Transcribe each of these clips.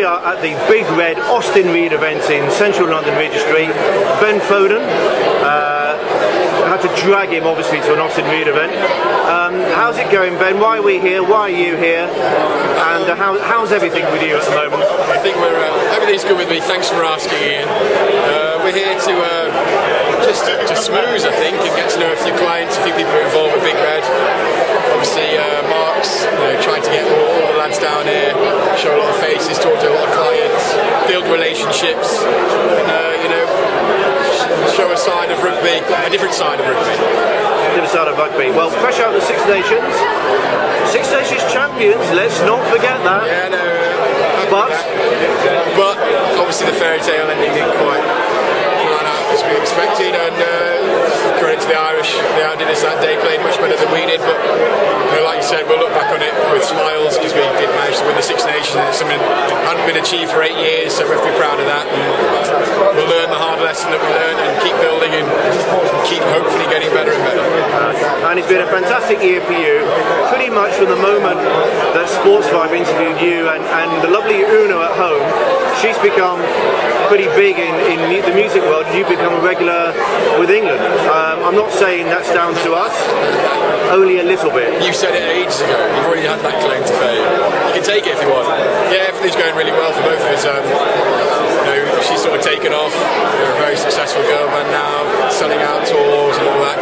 are at the Big Red Austin Reed event in central London, Regent Street. Ben Foden, had to drag him obviously to an Austin Reed event. How's it going, Ben? Why are we here? Why are you here? And how's everything with you at the moment? I think everything's good with me. Thanks for asking, Ian. We're here to just schmooze, I think, and get to know a few clients, a few people who are involved with Big Red. Obviously, Mark's trying to get all the lads down here, show a lot of faces, talk to a lot of clients, build relationships, and show a side of rugby, a different side of rugby. Different side of rugby. Well, fresh out of the Six Nations champions. Let's not forget that. Yeah, no. But obviously the fairy tale ending didn't quite run out as we expected, and credit to the Irish, they outdid us that day, played much better than we did, but like you said, we'll look back on it with smiles because we did manage to win the Six Nations. It's something that hadn't been achieved for 8 years, so we have to be proud of that. And we'll learn the hard lesson that we learned and keep building and keep hopefully getting better and better. And it's been a fantastic year for you, pretty much from the moment that Sportsvibe interviewed you and the lovely Una at home. She's become pretty big in the music world, and you've become a regular with England. I'm not saying that's down to us, only a little bit. You said it ages ago, you've already had that claim to fame. You can take it if you want. Yeah, everything's going really well for both of us. She's sort of taken off. You're a very successful girl band now, selling out tours and all that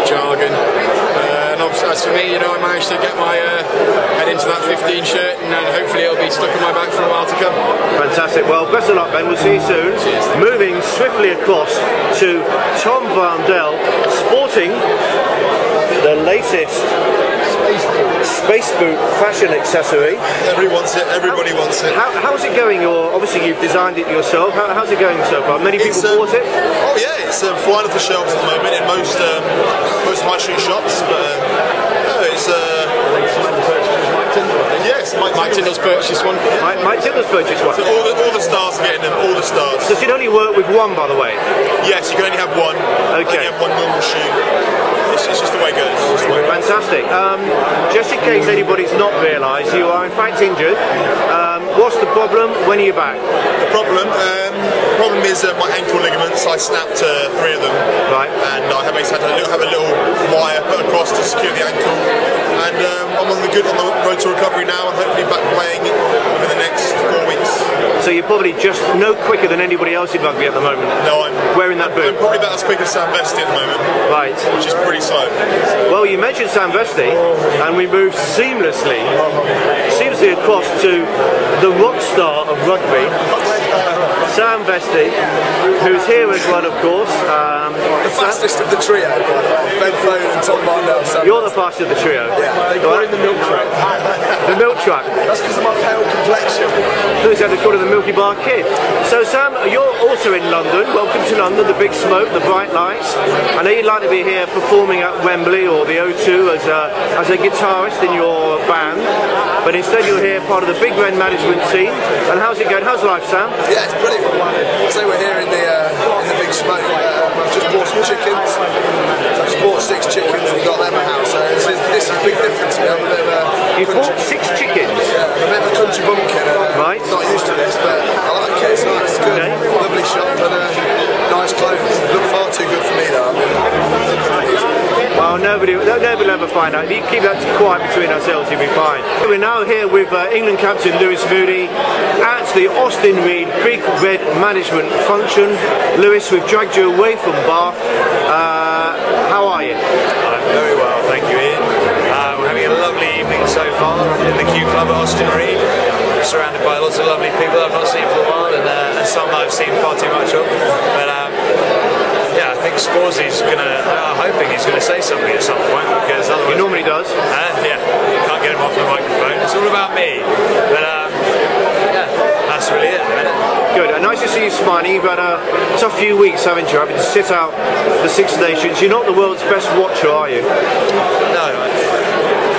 jargon. And as for me, I managed to get my head into that 15 shirt, and hopefully it'll be stuck in my back for a while to come. Fantastic. Well, best of luck, Ben. We'll see you soon. Cheers. Moving swiftly across to Tom Varndell, sporting the latest Space Boot fashion accessory. Everybody wants it. How's it going? Obviously you've designed it yourself. How's it going so far? Many people bought it? Oh yeah, it's flying off the shelves at the moment in most high street shops. But it's yes, Mike Tyndall's purchased one. Mike Tyndall's purchased one. So all the stars are getting them. All the stars. Does it only work with one, by the way? Yes, you can only have one. Okay. You only have one normal shoe. It's just the way it goes. Fantastic. Just in case anybody's not realised, you are in fact injured. What's the problem? When are you back? The problem is my ankle ligaments. I snapped 3 of them. Right. And I have a little wire put across to secure the ankle. And I'm on the road to recovery now, and hopefully back playing within the next 4 weeks. So you're probably just no quicker than anybody else in rugby at the moment. No, I'm wearing that boot. I'm probably about as quick as Sam Vesti at the moment. Right. Which is pretty slow. Well, you mentioned Sam Vesti, and we moved seamlessly across to the rock star of rugby, Sam Vesti, who's here as well, of course. The fastest of the trio, Ben Foden and Tom Varndell. You're the fastest of the trio. Yeah, they call him the milk truck. The milk truck. That's because of my pale complexion. Who's had to call it the Milky Bar Kid? So Sam, you're also in London. Welcome to London, the big smoke, the bright lights. I know you'd like to be here performing at Wembley or the O2 as a guitarist in your band, but instead you're here part of the Big Red management team. And how's it going? How's life, Sam? Yeah, it's brilliant. So we're here in the big smoke. I've just bought some chickens. I just bought 6 chickens and got them a house. So this is a big difference to me. I'm a bit of a You've bought 6 chickens? Yeah, I'm a bit of a country bumpkin. Right. Not used to this, but I like it. It's nice. It's good. Okay. Lovely shop and nice clothes. Look far too good for me though. Well, nobody will ever find out. If you keep that quiet between ourselves, you'll be fine. We're now here with England captain Lewis Moody at the Austin Reed Big Red management function. Lewis, we've dragged you away from Bath. How are you? I'm very well, thank you, Ian. We're having a lovely evening so far in the Q Club at Austin Reed. Surrounded by lots of lovely people I've not seen for a while, and some I've seen far too much of. But yeah, I think Sportsy's hoping he's gonna say something at some point, because otherwise He normally does. Yeah, can't get him off the microphone. It's all about me. But yeah, that's really it. Good, and nice to see you smiling. You've had a tough few weeks, haven't you? Having to sit out the Six Nations. You're not the world's best watcher, are you? No.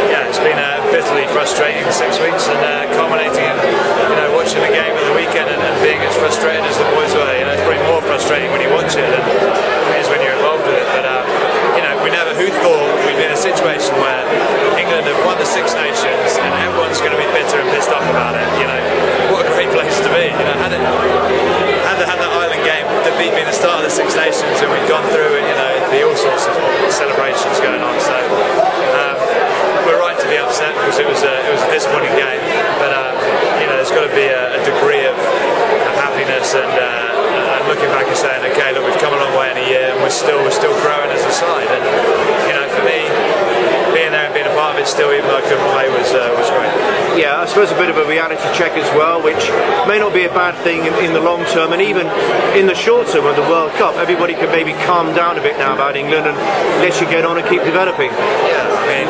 Yeah, it's been bitterly frustrating 6 weeks, and culminating in watching the game at the weekend and being as frustrated as the boys were. It's probably more frustrating when you watch it than it is when you're involved with it. But who thought we'd be in a situation where England have won the Six Nations and everyone's going to be bitter and pissed off about it? What a great place to be. still, even though I couldn't play, was great. Yeah, I suppose a bit of a reality check as well, which may not be a bad thing in the long term, and even in the short term of the World Cup, everybody can maybe calm down a bit now about England and let you get on and keep developing. Yeah, I mean,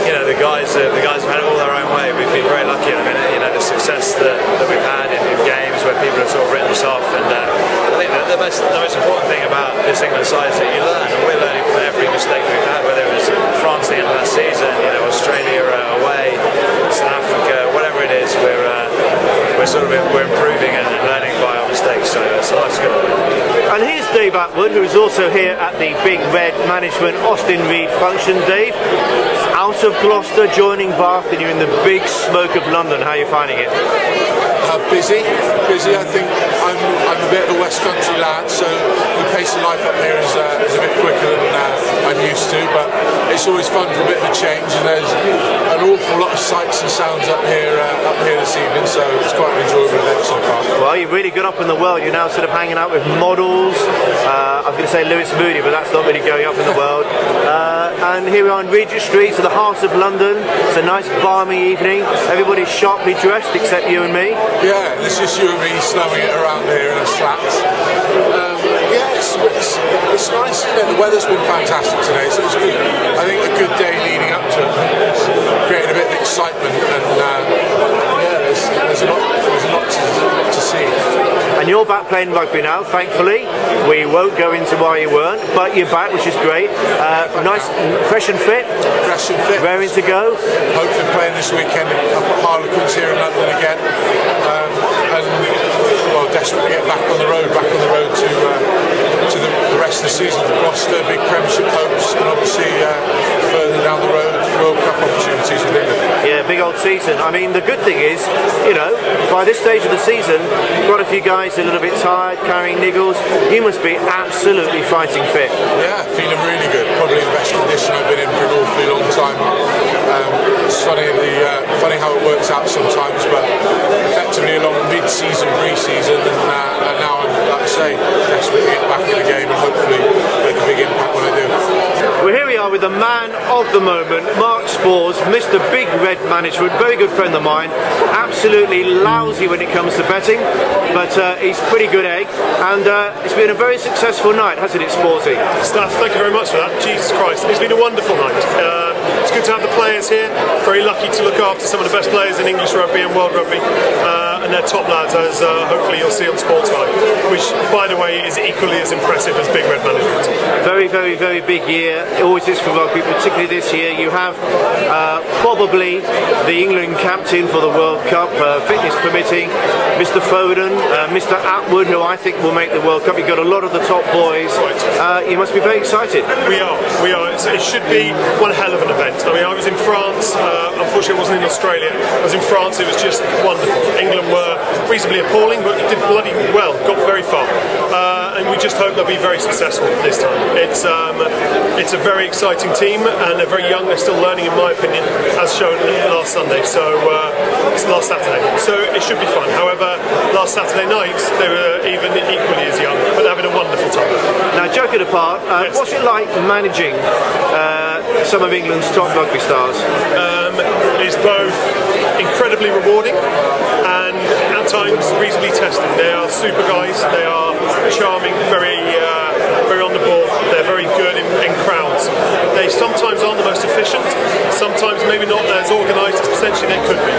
you know, the guys have had it all their own way. We've been very lucky at the minute. You know, the success that we've had in games where people have sort of written us off, and I think the most important thing about this England side is that you learn, and we're learning from every mistake we've had, whether it was France at the end of that season, you know, Australia away, South Africa, whatever it is, we're improving and learning by our mistakes. So life's good. And here's Dave Atwood, who is also here at the Big Red Management Austin Reed function. Dave, out of Gloucester, joining Bath, and you're in the big smoke of London. How are you finding it? Busy. I think I'm a bit of a West Country lad, so the pace of life up here is a bit quicker than I'm used to. But it's always fun for a bit of a change, and there's an awful lot of sights and sounds up here this evening. So it's quite an enjoyable event so far. Well, you've really got up in the world. You're now sort of hanging out with models. I was going to say Lewis Moody, but that's not really going up in the world. And here we are on Regent Street, to the heart of London. It's a nice balmy evening. Everybody's sharply dressed except you and me. Yeah, it's just you and me snowing it around here in a slats. Yeah, it's nice. You know, the weather's been fantastic today, so it's good. I think a good day leading up to it. It's creating a bit of excitement, and yeah, there's a lot to see. And you're back playing rugby now, thankfully. We won't go into why you weren't, but you're back, which is great. Nice, fresh and fit. Fresh and fit. Raring to go. Hopefully playing this weekend up at Harlequins here in London again. And well, desperate to get back on the road to the rest of the season for Gloucester, big Premiership hopes, and obviously further down the road, World Cup opportunities with England. Yeah, big old season. I mean, the good thing is, you know, by this stage of the season, quite a few guys a little bit tired, carrying niggles. You must be absolutely fighting fit. Yeah, feeling really good. Probably the best condition I've been in for an awfully long time. It's funny how it works out sometimes, but effectively along mid-season, pre-season, and now I'm, like I say, desperate to get back in the game and hopefully make a big impact when I do. Well, here we are with the man of the moment, Mark Spores, Mr. Big Red Management, very good friend of mine. Absolutely lousy when it comes to betting, but he's pretty good egg, and it's been a very successful night, hasn't it, Sportsy? Staff, thank you very much for that. Jesus Christ, it's been a wonderful night. It's good to have the players here. Very lucky to look after some of the best players in English rugby and world rugby, and they're top lads, as hopefully you'll see on Sportsvibe, which, by the way, is equally as impressive as Big Red Management. Very, very, very big year. It always is for rugby, particularly this year. You have probably the England captain for the World Cup, fitness permitting, Mr. Foden, Mr. Atwood, who I think will make the World Cup. You've got a lot of the top boys. You must be very excited. We are. It should be one hell of an event. I mean, I was in France. Unfortunately, I wasn't in Australia. I was in France. It was just wonderful. England were reasonably appalling, but did bloody well. Got very far. And we just hope they'll be very successful this time. It's a very exciting team, and they're very young. They're still learning, in my opinion, as shown last Sunday. So it's last Saturday. So it should be fun. However, last Saturday night they were even equally as young, but they're having a wonderful time. Now, joking apart, yes. What's it like managing some of England's top rugby stars? It's both incredibly rewarding and at times reasonably testing. They are super guys. They are charming, very on the ball. They're very good in crowds. They sometimes aren't the most efficient. Sometimes maybe not as organised as potentially they could be.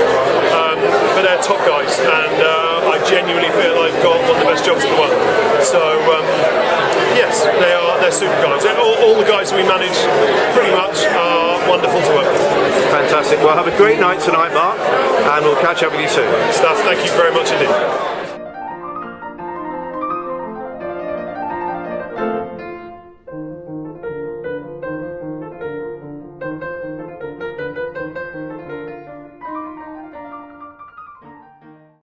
But they're top guys, and I genuinely feel I've got one of the best jobs in the world. So yes, they're super guys. All the guys we manage pretty much are wonderful to work with. Fantastic. Well, have a great night tonight, Mark, and we'll catch up with you soon. Staff, thank you very much indeed.